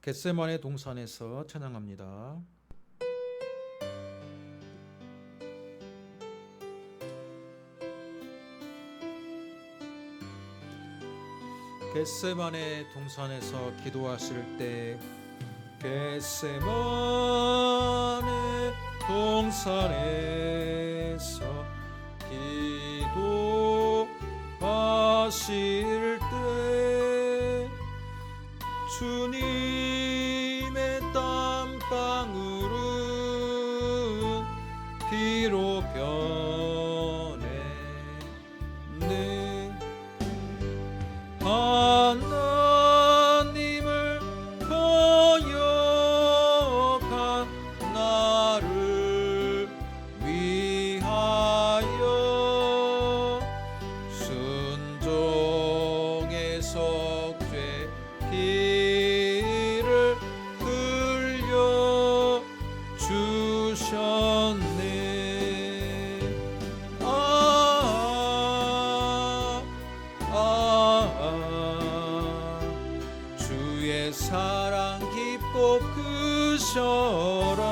겟세마네 동산에서 찬양합니다. 겟세마네 동산에서 기도하실 때 겟세마네 동산에서 기도하실 때 주님의 땀방울은 비로 변했네. 하나님을 거역한 나를 위하여 순종의 속죄 피를 흘려 주셨네. 주의 사랑 깊고 크셔라.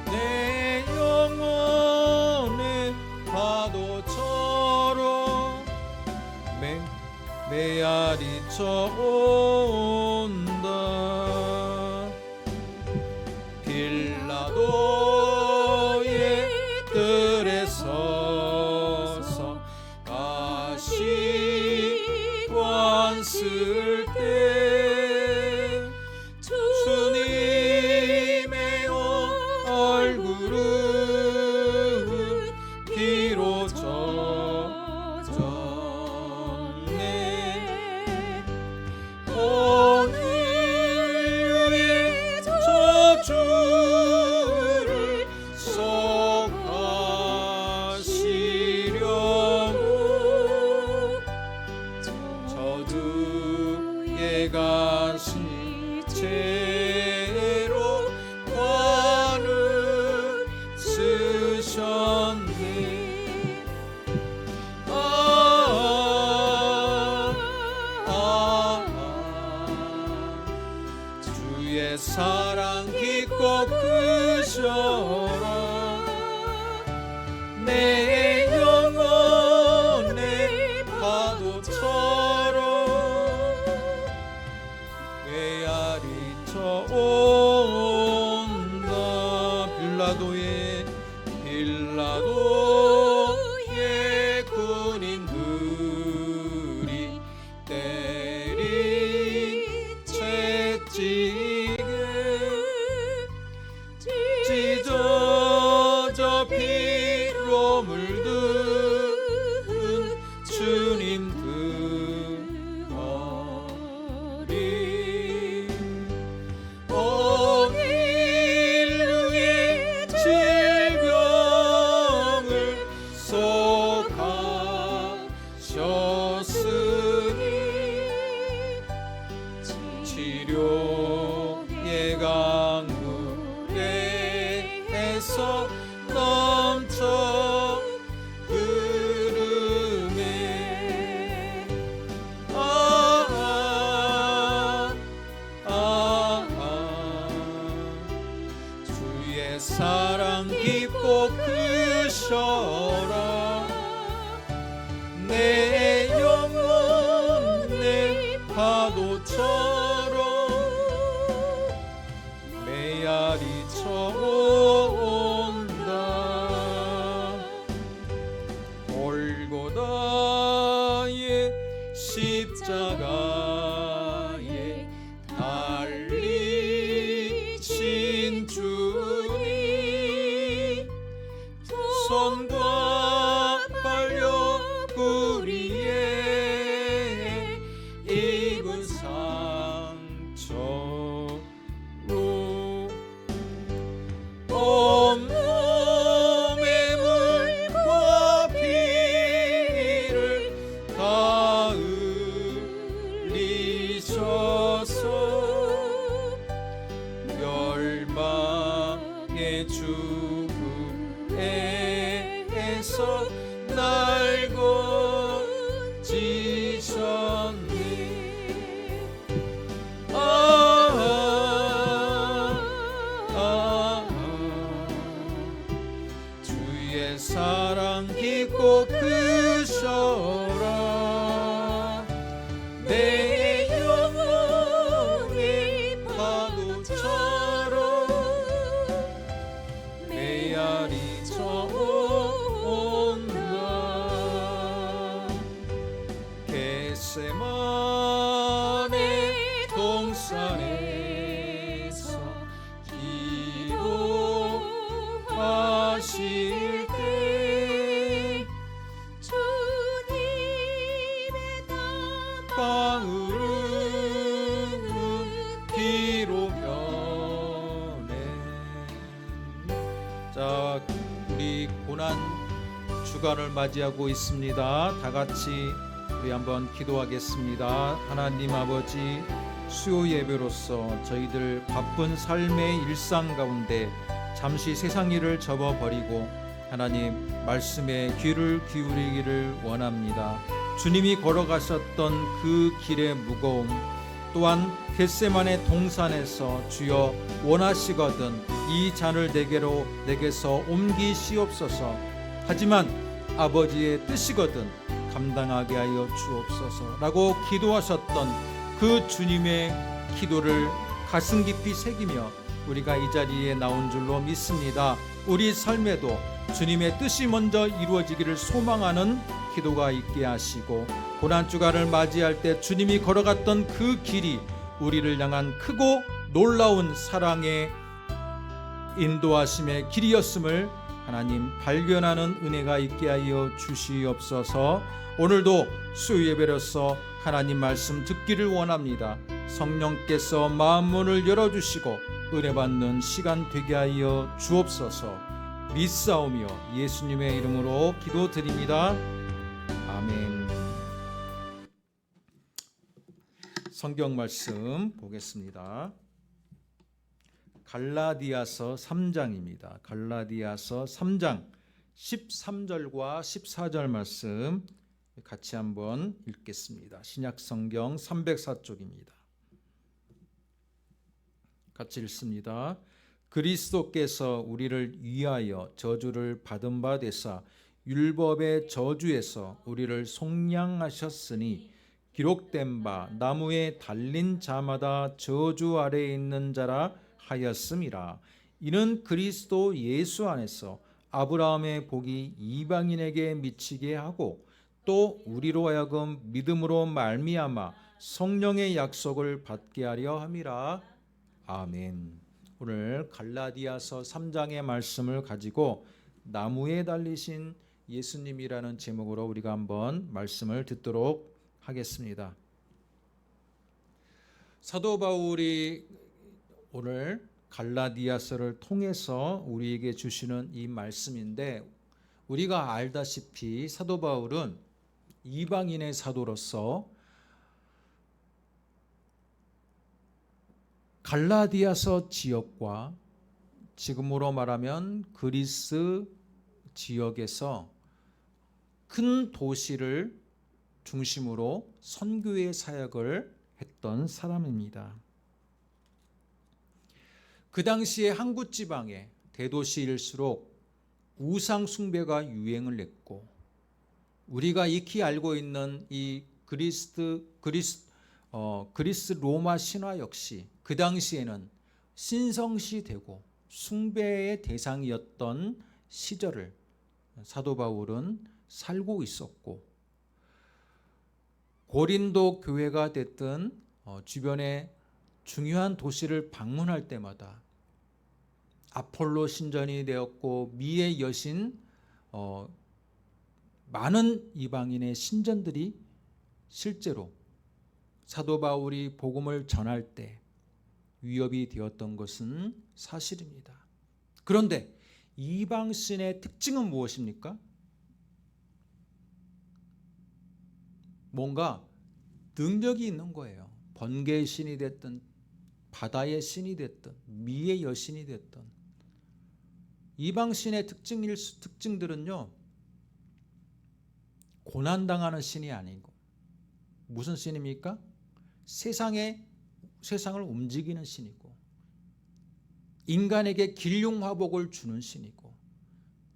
내 영혼의 파도처럼 메아리쳐 온다. 빌라도의 뜰에 서서 가시관 쓸 때 주님의 얼굴은 비로 젖었네. 오늘 위에 저주를 속하시려고 저주의 가시채로 관을 쓰셨네. 주의 사랑 깊고 크셔라. 내 영혼의 파도처럼 메아리쳐 온다. 빌라도의 군인들이 때린 채찍에 찢어져 피로 물든 주님 등허리 온 인류의 질병을 속하셨으니 치료의 강물에서 넘쳐 흐르네. 주의 사랑 깊고 크셔라. 내 영혼 내 파도처럼 메아리쳐 온다. 골고다의 십자가에 달리신 주님 손과 발 옆구리에 입은 상처로 온몸에 물과 피를 다 흘리셔서 멸망의 죽음에서 날 건지셨네. 내 영혼이 파도처럼 메아리 저온다. 겟세마네 동산에서 기도하실 때 주님의 방울은 비로 변해. 자, 우리 고난 주간을 맞이하고 있습니다. 다 같이 우리 한번 기도하겠습니다. 하나님 아버지, 수요 예배로서 저희들 바쁜 삶의 일상 가운데 잠시 세상 일을 접어버리고 하나님 말씀에 귀를 기울이기를 원합니다. 주님이 걸어가셨던 그 길의 무거움, 또한 겟세마네 동산에서 주여 원하시거든 이 잔을 내게서 옮기시옵소서. 하지만 아버지의 뜻이거든 감당하게 하여 주옵소서 라고 기도하셨던 그 주님의 기도를 가슴 깊이 새기며 우리가 이 자리에 나온 줄로 믿습니다. 우리 삶에도 주님의 뜻이 먼저 이루어지기를 소망하는 기도가 있게 하시고, 고난주간을 맞이할 때 주님이 걸어갔던 그 길이 우리를 향한 크고 놀라운 사랑의 인도하심의 길이었음을 하나님 발견하는 은혜가 있게 하여 주시옵소서. 오늘도 수요 예배로서 하나님 말씀 듣기를 원합니다. 성령께서 마음 문을 열어주시고 은혜 받는 시간 되게 하여 주옵소서. 믿사오며 예수님의 이름으로 기도드립니다. 아멘. 성경 말씀 보겠습니다. 갈라디아서 3장입니다. 갈라디아서 3장 13절과 14절 말씀 같이 한번 읽겠습니다. 신약성경 304쪽입니다. 같이 읽습니다. 그리스도께서 우리를 위하여 저주를 받은 바 되사 율법의 저주에서 우리를 속량하셨으니 기록된 바 나무에 달린 자마다 저주 아래에 있는 자라 하였음이라. 이는 그리스도 예수 안에서 아브라함의 복이 이방인에게 미치게 하고 또 우리로 하여금 믿음으로 말미암아 성령의 약속을 받게 하려 함이라. 아멘. 오늘 갈라디아서 3장의 말씀을 가지고 나무에 달리신 예수님이라는 제목으로 우리가 한번 말씀을 듣도록 하겠습니다. 사도 바울이 오늘 갈라디아서를 통해서 우리에게 주시는 이 말씀인데, 우리가 알다시피 사도 바울은 이방인의 사도로서 갈라디아서 지역과 지금으로 말하면 그리스 지역에서 큰 도시를 중심으로 선교의 사역을 했던 사람입니다. 그 당시에 한국 지방의 대도시일수록 우상 숭배가 유행을 했고, 우리가 익히 알고 있는 이 그리스 로마 신화 역시 그 당시에는 신성시되고 숭배의 대상이었던 시절을 사도 바울은 살고 있었고, 고린도 교회가 됐든 주변의 중요한 도시를 방문할 때마다 아폴로 신전이 되었고 미의 여신, 많은 이방인의 신전들이 실제로 사도 바울이 복음을 전할 때 위협이 되었던 것은 사실입니다. 그런데 이방신의 특징은 무엇입니까? 뭔가 능력이 있는 거예요. 번개의 신이 됐든 바다의 신이 됐든 미의 여신이 됐든, 이방신의 특징들은요, 고난당하는 신이 아니고 무슨 신입니까? 세상을 움직이는 신이고 인간에게 길흉화복을 주는 신이고,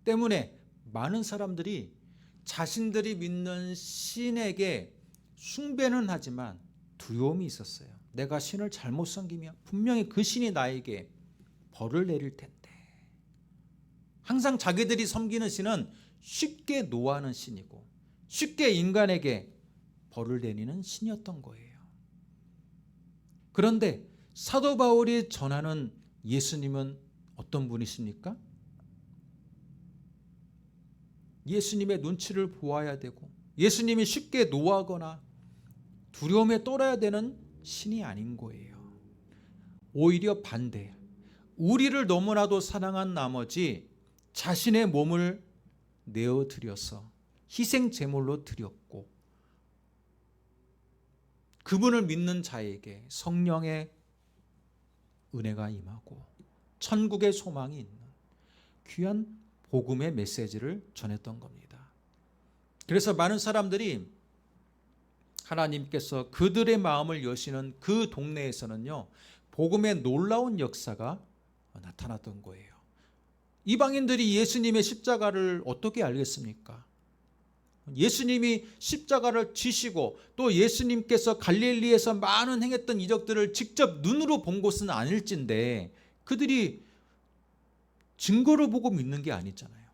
때문에 많은 사람들이 자신들이 믿는 신에게 숭배는 하지만 두려움이 있었어요. 내가 신을 잘못 섬기면 분명히 그 신이 나에게 벌을 내릴 텐데. 항상 자기들이 섬기는 신은 쉽게 노하는 신이고 쉽게 인간에게 벌을 내리는 신이었던 거예요. 그런데 사도 바울이 전하는 예수님은 어떤 분이십니까? 예수님의 눈치를 보아야 되고 예수님이 쉽게 노하거나 두려움에 떨어야 되는 신이 아닌 거예요. 오히려 반대. 우리를 너무나도 사랑한 나머지 자신의 몸을 내어드려서 희생 제물로 드렸고 그분을 믿는 자에게 성령의 은혜가 임하고 천국의 소망이 있는 귀한 복음의 메시지를 전했던 겁니다. 그래서 많은 사람들이 하나님께서 그들의 마음을 여시는 그 동네에서는요, 복음의 놀라운 역사가 나타났던 거예요. 이방인들이 예수님의 십자가를 어떻게 알겠습니까? 예수님이 십자가를 지시고 또 예수님께서 갈릴리에서 많은 행했던 이적들을 직접 눈으로 본 곳은 아닐진데 그들이 증거를 보고 믿는 게 아니잖아요.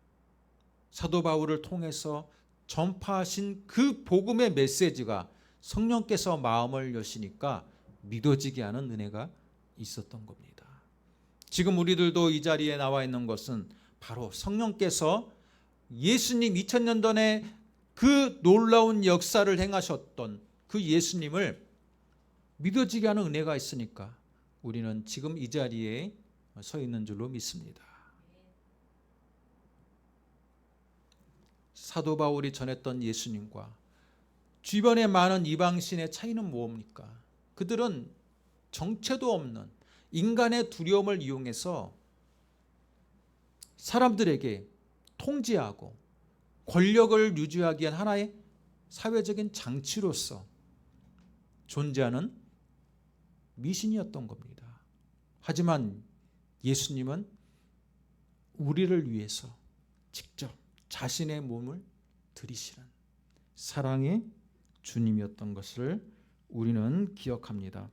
사도 바울을 통해서 전파하신 그 복음의 메시지가 성령께서 마음을 여시니까 믿어지게 하는 은혜가 있었던 겁니다. 지금 우리들도 이 자리에 나와 있는 것은 바로 성령께서 예수님 2000년 전에 그 놀라운 역사를 행하셨던 그 예수님을 믿어지게 하는 은혜가 있으니까 우리는 지금 이 자리에 서 있는 줄로 믿습니다. 사도 바울이 전했던 예수님과 주변에 많은 이방신의 차이는 뭡니까? 그들은 정체도 없는 인간의 두려움을 이용해서 사람들에게 통제하고 권력을 유지하기 위한 하나의 사회적인 장치로서 존재하는 미신이었던 겁니다. 하지만 예수님은 우리를 위해서 직접 자신의 몸을 들이시는 사랑의 주님이었던 것을 우리는 기억합니다.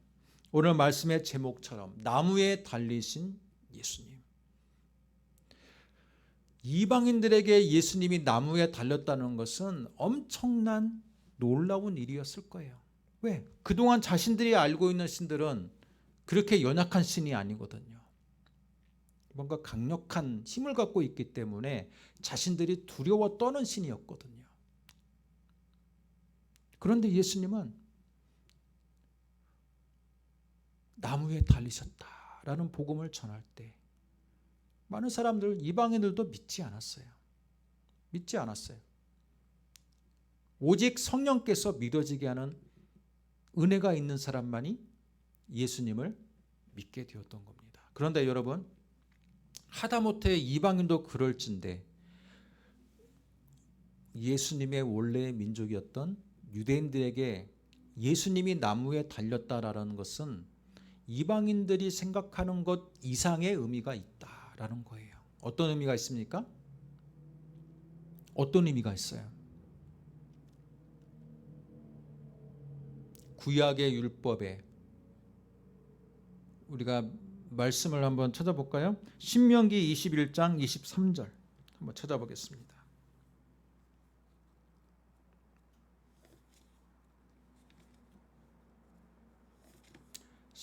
오늘 말씀의 제목처럼 나무에 달리신 예수님. 이방인들에게 예수님이 나무에 달렸다는 것은 엄청난 놀라운 일이었을 거예요. 왜? 그동안 자신들이 알고 있는 신들은 그렇게 연약한 신이 아니거든요. 뭔가 강력한 힘을 갖고 있기 때문에 자신들이 두려워 떠는 신이었거든요. 그런데 예수님은 나무에 달리셨다라는 복음을 전할 때 많은 사람들, 이방인들도 믿지 않았어요. 믿지 않았어요. 오직 성령께서 믿어지게 하는 은혜가 있는 사람만이 예수님을 믿게 되었던 겁니다. 그런데 여러분, 하다못해 이방인도 그럴진데 예수님의 원래의 민족이었던 유대인들에게 예수님이 나무에 달렸다라는 것은 이방인들이 생각하는 것 이상의 의미가 있다라는 거예요. 어떤 의미가 있습니까? 어떤 의미가 있어요? 구약의 율법에 우리가 말씀을 한번 찾아볼까요? 신명기 21장 23절 한번 찾아보겠습니다.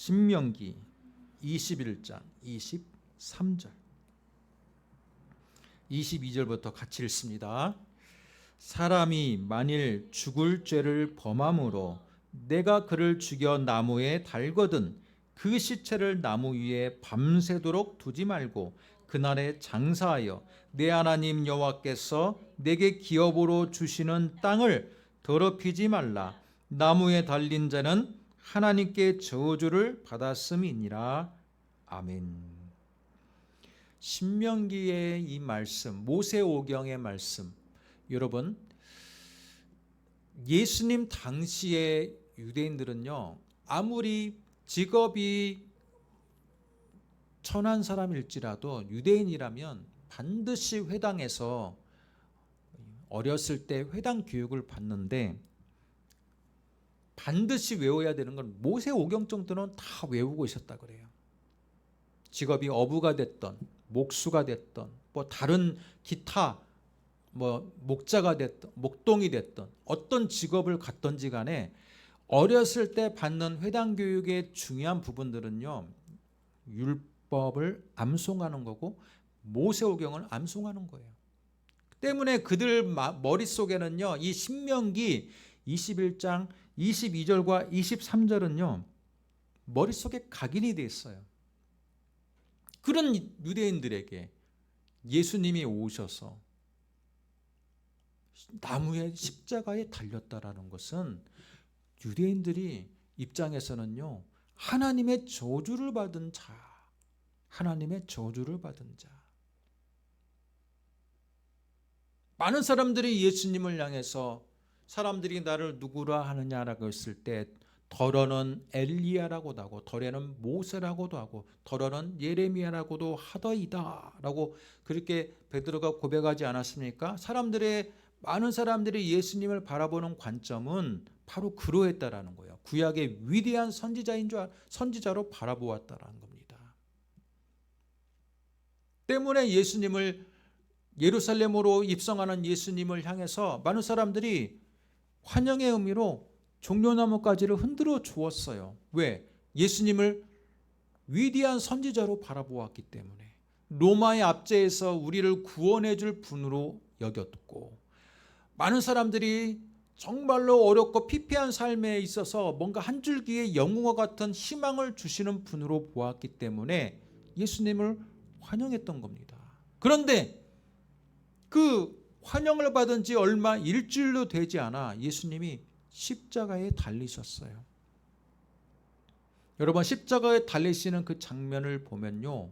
신명기 21장 23절 22절부터 같이 읽습니다. 사람이 만일 죽을 죄를 범함으로 내가 그를 죽여 나무에 달거든 그 시체를 나무 위에 밤새도록 두지 말고 그날에 장사하여 내 하나님 여호와께서 내게 기업으로 주시는 땅을 더럽히지 말라. 나무에 달린 자는 하나님께 저주를 받았음이니라. 아멘. 신명기의 이 말씀, 모세오경의 말씀, 여러분 예수님 당시의 유대인들은요, 아무리 직업이 천한 사람일지라도 유대인이라면 반드시 회당에서 어렸을 때 회당 교육을 받는데 반드시 외워야 되는 건 모세오경 정도는 다 외우고 있었다 그래요. 직업이 어부가 됐던 목수가 됐던 뭐 다른 기타 뭐 목자가 됐던 목동이 됐던 어떤 직업을 갖던지 간에 어렸을 때 받는 회당 교육의 중요한 부분들은요, 율법을 암송하는 거고 모세오경을 암송하는 거예요. 때문에 그들 머릿속에는요, 이 신명기 21장 22절과 23절은요 머릿속에 각인이 돼 있어요. 그런 유대인들에게 예수님이 오셔서 나무의 십자가에 달렸다라는 것은 유대인들이 입장에서는요, 하나님의 저주를 받은 자, 하나님의 저주를 받은 자. 많은 사람들이 예수님을 향해서 사람들이 나를 누구라 하느냐라고 했을 때 더러는 엘리야라고도 하고 더러는 모세라고도 하고 더러는 예레미야라고도 하더이다 라고 그렇게 베드로가 고백하지 않았습니까? 많은 사람들이 예수님을 바라보는 관점은 바로 그러했다라는 거예요. 구약의 위대한 선지자로 바라보았다라는 겁니다. 때문에 예루살렘으로 입성하는 예수님을 향해서 많은 사람들이 환영의 의미로 종려나무가지를 흔들어 주었어요. 왜? 예수님을 위대한 선지자로 바라보았기 때문에. 로마의 압제에서 우리를 구원해 줄 분으로 여겼고, 많은 사람들이 정말로 어렵고 피폐한 삶에 있어서 뭔가 한 줄기의 영웅과 같은 희망을 주시는 분으로 보았기 때문에 예수님을 환영했던 겁니다. 그런데 그 환영을 받은 지 얼마 일주일도 되지 않아 예수님이 십자가에 달리셨어요. 여러분, 십자가에 달리시는 그 장면을 보면요,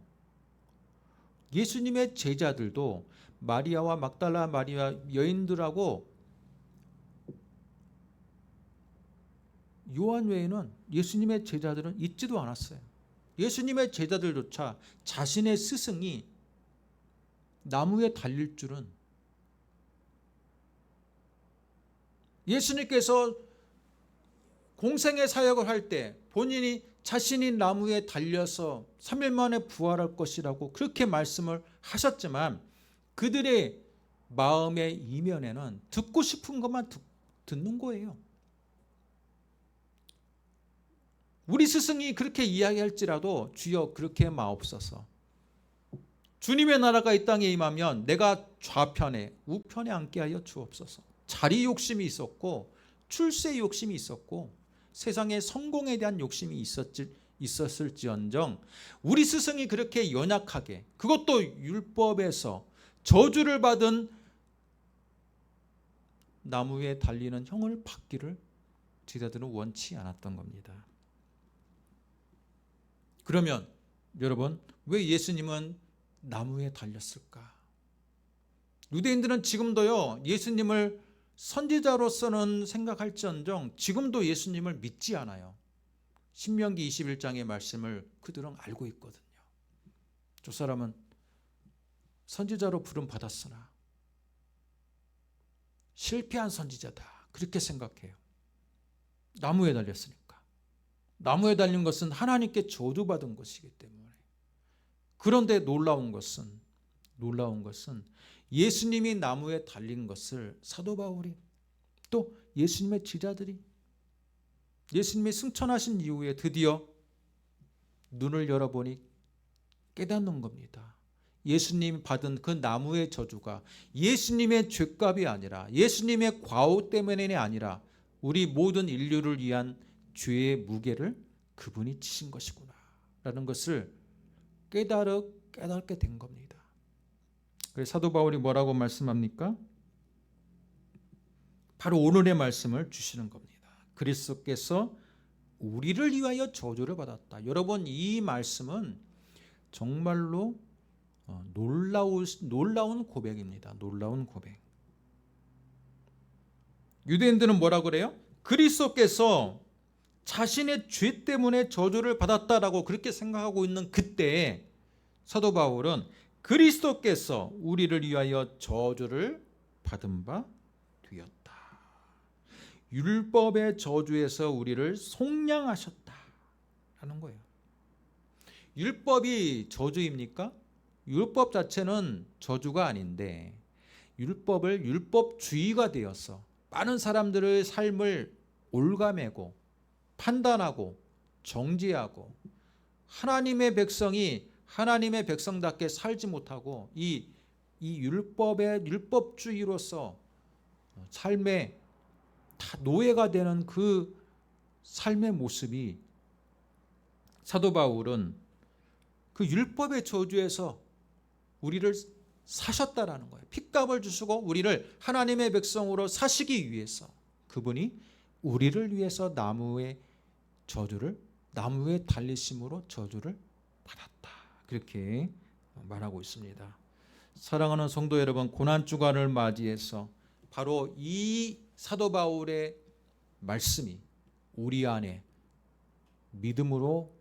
예수님의 제자들도 마리아와 막달라 마리아 여인들하고 요한 외에는 예수님의 제자들은 있지도 않았어요. 예수님의 제자들조차 자신의 스승이 나무에 달릴 줄은, 예수님께서 공생의 사역을 할 때 본인이 자신이 나무에 달려서 3일 만에 부활할 것이라고 그렇게 말씀을 하셨지만 그들의 마음의 이면에는 듣고 싶은 것만 듣는 거예요. 우리 스승이 그렇게 이야기할지라도 주여 그렇게 마옵소서. 주님의 나라가 이 땅에 임하면 내가 좌편에 우편에 앉게 하여 주옵소서. 자리 욕심이 있었고 출세 욕심이 있었고 세상의 성공에 대한 욕심이 있었을지언정 우리 스승이 그렇게 연약하게, 그것도 율법에서 저주를 받은 나무에 달리는 형을 받기를 제자들은 원치 않았던 겁니다. 그러면 여러분, 왜 예수님은 나무에 달렸을까? 유대인들은 지금도요, 예수님을 선지자로서는 생각할지언정 지금도 예수님을 믿지 않아요. 신명기 21장의 말씀을 그들은 알고 있거든요. 저 사람은 선지자로 부름 받았으나 실패한 선지자다, 그렇게 생각해요. 나무에 달렸으니까. 나무에 달린 것은 하나님께 저주받은 것이기 때문에. 그런데 놀라운 것은 예수님이 나무에 달린 것을 사도 바울이, 또 예수님의 제자들이 예수님이 승천하신 이후에 드디어 눈을 열어보니 깨닫는 겁니다. 예수님이 받은 그 나무의 저주가 예수님의 죄값이 아니라, 예수님의 과오 때문이 아니라 우리 모든 인류를 위한 죄의 무게를 그분이 지신 것이구나 라는 것을 깨닫게 된 겁니다. 그래서 사도 바울이 뭐라고 말씀합니까? 바로 오늘의 말씀을 주시는 겁니다. 그리스도께서 우리를 위하여 저주를 받았다. 여러분, 이 말씀은 정말로 놀라운 고백입니다. 놀라운 고백. 유대인들은 뭐라 그래요? 그리스도께서 자신의 죄 때문에 저주를 받았다라고 그렇게 생각하고 있는 그때에 사도 바울은 그리스도께서 우리를 위하여 저주를 받은 바 되었다. 율법의 저주에서 우리를 속량하셨다라는 거예요. 율법이 저주입니까? 율법 자체는 저주가 아닌데 율법을 율법주의가 되어서 많은 사람들의 삶을 올가매고 판단하고 정죄하고 하나님의 백성이 하나님의 백성답게 살지 못하고 이 율법의 율법주의로서 삶에 다 노예가 되는 그 삶의 모습이 사도 바울은 그 율법의 저주에서 우리를 사셨다라는 거예요. 핏값을 주시고 우리를 하나님의 백성으로 사시기 위해서 그분이 우리를 위해서 나무의 달리심으로 저주를 받았다. 그렇게 말하고 있습니다. 사랑하는 성도 여러분, 고난주간을 맞이해서 바로 이 사도 바울의 말씀이 우리 안에 믿음으로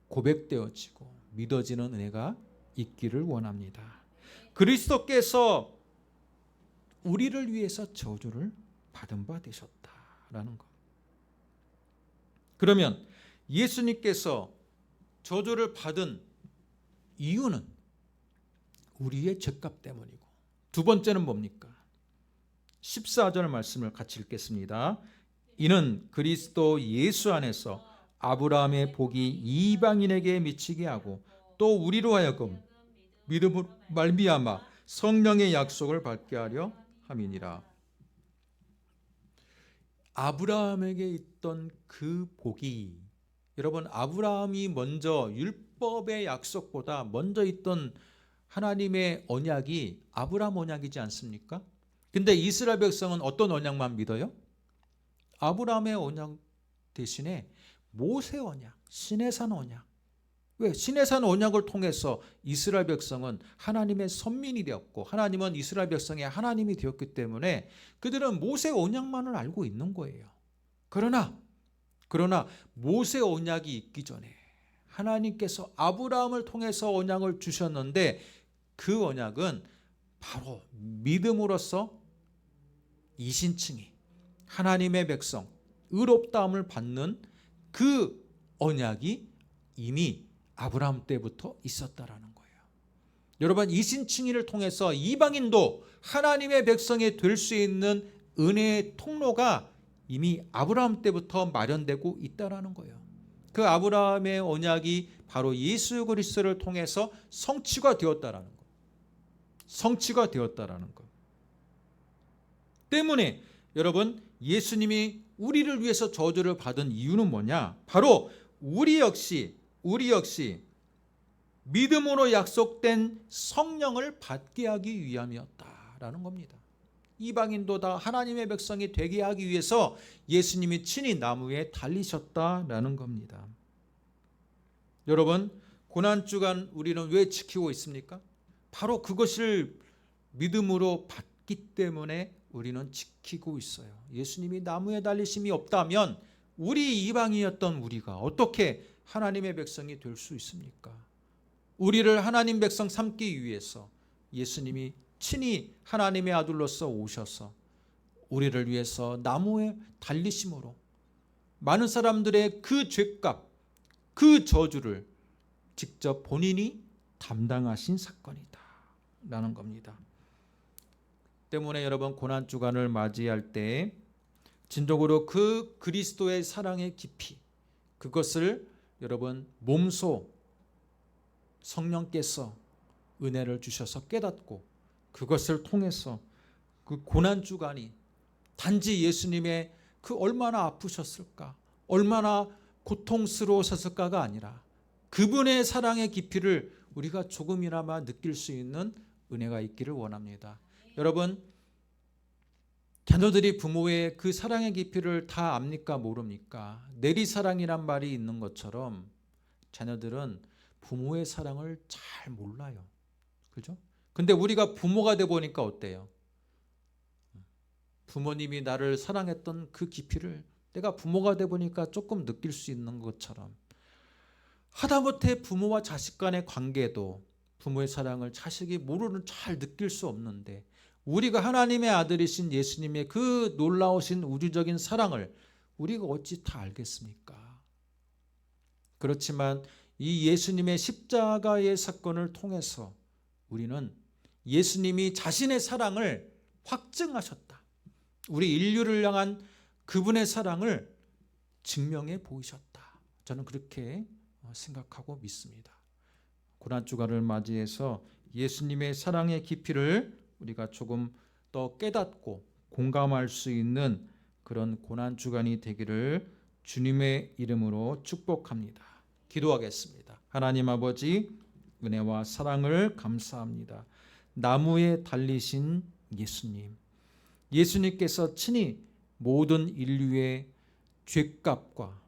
고백되어지고 믿어지는 은혜가 있기를 원합니다. 그리스도께서 우리를 위해서 저주를 받은 바 되셨다라는 것. 그러면 예수님께서 저주를 받은 이유는 우리의 죄값 때문이고, 두 번째는 뭡니까? 14절 말씀을 같이 읽겠습니다. 이는 그리스도 예수 안에서 아브라함의 복이 이방인에게 미치게 하고 또 우리로 하여금 믿음으로 말미암아 성령의 약속을 받게 하려 함이니라. 아브라함에게 있던 그 복이, 여러분, 아브라함이 먼저 율법의 약속보다 먼저 있던 하나님의 언약이 아브라함 언약이지 않습니까? 근데 이스라엘 백성은 어떤 언약만 믿어요? 아브라함의 언약 대신에 모세 언약, 시내산 언약. 왜? 시내산 언약을 통해서 이스라엘 백성은 하나님의 선민이 되었고 하나님은 이스라엘 백성의 하나님이 되었기 때문에 그들은 모세 언약만을 알고 있는 거예요. 그러나 모세 언약이 있기 전에 하나님께서 아브라함을 통해서 언약을 주셨는데 그 언약은 바로 믿음으로써 이신층이 하나님의 백성 의롭다함을 받는 그 언약이 이미 아브라함 때부터 있었다라는 거예요. 여러분, 이신층이를 통해서 이방인도 하나님의 백성이 될 수 있는 은혜의 통로가 이미 아브라함 때부터 마련되고 있다라는 거예요. 그 아브라함의 언약이 바로 예수 그리스도를 통해서 성취가 되었다라는 것. 성취가 되었다라는 것. 때문에 여러분, 예수님이 우리를 위해서 저주를 받은 이유는 뭐냐? 바로 우리 역시 믿음으로 약속된 성령을 받게 하기 위함이었다라는 겁니다. 이방인도 다 하나님의 백성이 되게 하기 위해서 예수님이 친히 나무에 달리셨다라는 겁니다. 여러분, 고난주간 우리는 왜 지키고 있습니까? 바로 그것을 믿음으로 받기 때문에 우리는 지키고 있어요. 예수님이 나무에 달리심이 없다면 우리 이방이었던 우리가 어떻게 하나님의 백성이 될 수 있습니까? 우리를 하나님 백성 삼기 위해서 예수님이 친히 하나님의 아들로서 오셔서 우리를 위해서 나무에 달리심으로 많은 사람들의 그 죄값, 그 저주를 직접 본인이 담당하신 사건이다라는 겁니다. 때문에 여러분, 고난주간을 맞이할 때 진정으로 그 그리스도의 사랑의 깊이, 그것을 여러분 몸소 성령께서 은혜를 주셔서 깨닫고 그것을 통해서 그 고난주간이 단지 예수님의 그 얼마나 아프셨을까, 얼마나 고통스러우셨을까가 아니라 그분의 사랑의 깊이를 우리가 조금이나마 느낄 수 있는 은혜가 있기를 원합니다. 여러분, 자녀들이 부모의 그 사랑의 깊이를 다 압니까 모릅니까? 내리사랑이란 말이 있는 것처럼 자녀들은 부모의 사랑을 잘 몰라요. 그죠? 근데 우리가 부모가 돼 보니까 어때요? 부모님이 나를 사랑했던 그 깊이를 내가 부모가 돼 보니까 조금 느낄 수 있는 것처럼, 하다못해 부모와 자식 간의 관계도 부모의 사랑을 자식이 모르는 잘 느낄 수 없는데 우리가 하나님의 아들이신 예수님의 그 놀라우신 우주적인 사랑을 우리가 어찌 다 알겠습니까? 그렇지만 이 예수님의 십자가의 사건을 통해서 우리는 예수님이 자신의 사랑을 확증하셨다. 우리 인류를 향한 그분의 사랑을 증명해 보이셨다. 저는 그렇게 생각하고 믿습니다. 고난주간을 맞이해서 예수님의 사랑의 깊이를 우리가 조금 더 깨닫고 공감할 수 있는 그런 고난주간이 되기를 주님의 이름으로 축복합니다. 기도하겠습니다. 하나님 아버지, 은혜와 사랑을 감사합니다. 나무에 달리신 예수님, 예수님께서 친히 모든 인류의 죄값과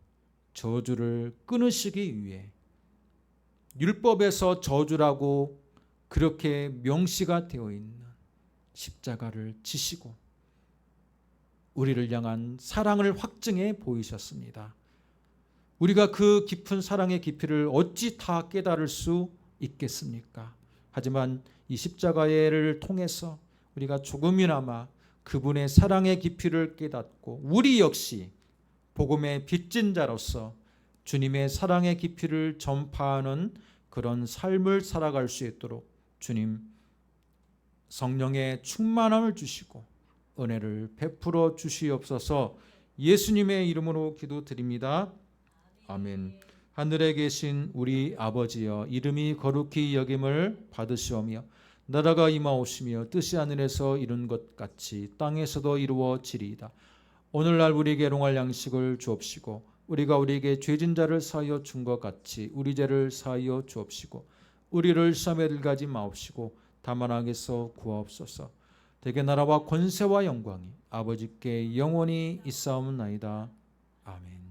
저주를 끊으시기 위해 율법에서 저주라고 그렇게 명시가 되어 있는 십자가를 지시고 우리를 향한 사랑을 확증해 보이셨습니다. 우리가 그 깊은 사랑의 깊이를 어찌 다 깨달을 수 있겠습니까? 하지만 이 십자가를 통해서 우리가 조금이나마 그분의 사랑의 깊이를 깨닫고 우리 역시 복음의 빚진 자로서 주님의 사랑의 깊이를 전파하는 그런 삶을 살아갈 수 있도록 주님 성령의 충만함을 주시고 은혜를 베풀어 주시옵소서. 예수님의 이름으로 기도드립니다. 아멘. 하늘에 계신 우리 아버지여, 이름이 거룩히 여김을 받으시오며 나라가 임하오시며 뜻이 하늘에서 이룬 것 같이 땅에서도 이루어지리이다. 오늘날 우리에게 일용할 양식을 주옵시고 우리가 우리에게 죄진 자를 사하여 준 것 같이 우리 죄를 사하여 주옵시고 우리를 시험에 들게 마옵시고 다만 악에서 구하옵소서. 대개 나라와 권세와 영광이 아버지께 영원히 있사옵나이다. 아멘.